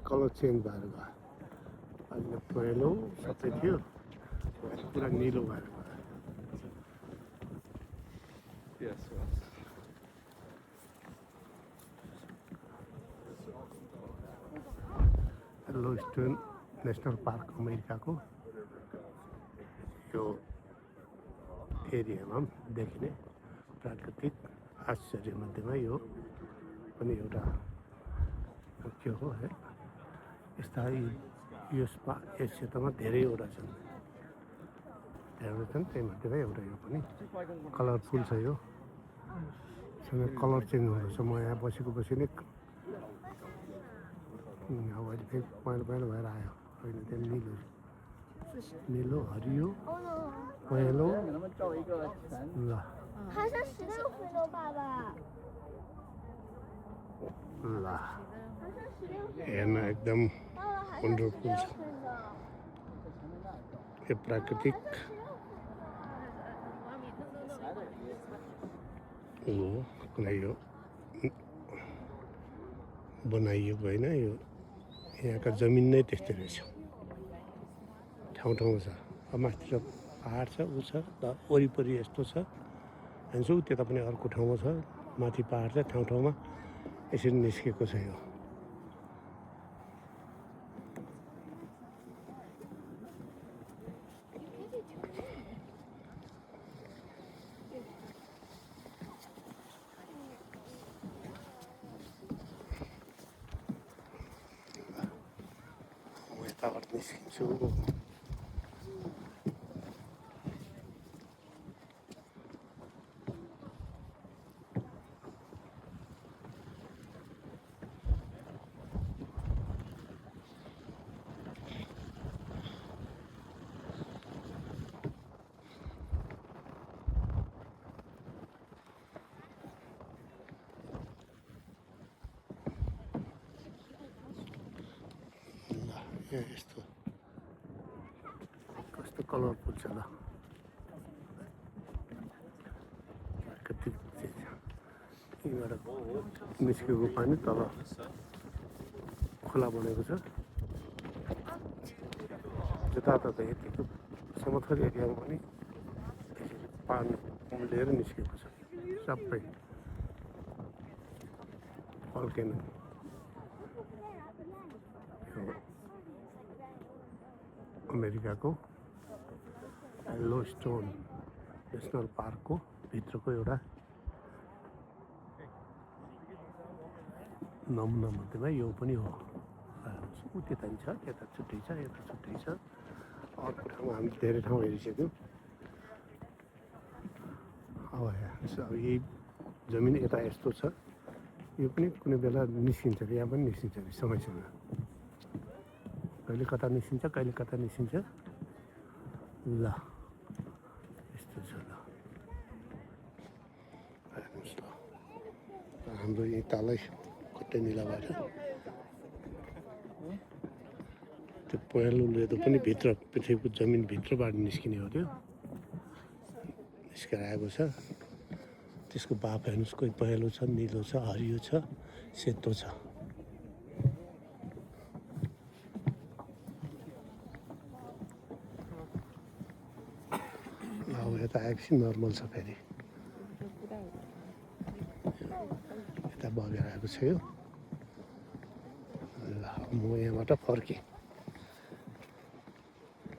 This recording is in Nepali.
कलर चेन्ज भएर गयो अहिले पहेँलो सबै थियो पुरा निलो भएर गयो येलोस्टोन नेसनल पार्क अमेरिकाको यो एरियामा देखिने प्राकृतिक आश्चर्यमध्येमा यो पनि एउटा के हो है यस्ता यस क्षेत्रमा धेरैवटा छन् त्यही मध्येमा एउटा यो पनि कलरफुल छ यो कलर चेन्ज हुँदैछ म यहाँ बसी नै अब अहिले फेरि पहेँलो भएर आयो अहिले त्यहाँ निलो हरियो पहेँलो ल ल हेर्न एकदम वन्डरफुल छ यो प्राकृतिक हो कुनै यो बनाइएको होइन यो यहाँका जमिन नै त्यस्तै रहेछ ठाउँ ठाउँ छ अब माथितिर पहाड छ ऊ छ वरिपरि यस्तो छ हान्छु त्यता पनि अर्को ठाउँमा छ माथि पहाड छ ठाउँ ठाउँमा यसरी निस्केको छ यो यताबाट निस्किन्छु यस्तो कस्तो कलरफुल छ ल प्राकृतिक चिज यहीँबाट निस्केको पानी तल खोला बनेको छ जताततै यतिको समथर एरियामा पनि पानी उम्लिएर निस्केको छ सबै फल्केन अमेरिकाको येलोस्टोन नेसनल पार्कको भित्रको एउटा नमुना मध्येमा यो पनि हो ऊ त्यता पनि छ त्यता छुट्टै छ यता छुट्टै छ अर्को ठाउँमा हामी धेरै ठाउँ हेरिसक्यौँ अब यही जमिन यता यस्तो छ यो पनि कुनै बेला निस्किन्छ यहाँ पनि निस्किन्छ समयसँग कहिले कता निस्किन्छ कहिले कता निस्किन्छ ल यस्तो छ ल हेर्नुहोस् ल हाम्रो यहीँ तलै कतै निलाबाट त्यो पहेँलोले त पनि भित्र पृथ्वीको जमिनभित्रबाट निस्किने हो त्यो निस्केर आएको छ त्यसको भाप हेर्नुहोस् कोही पहेँलो छ निलो छ हरियो छ सेतो छ अब यता आएपछि नर्मल छ फेरि यता बगेर आएको छ यो ल म यहाँबाट फर्केँ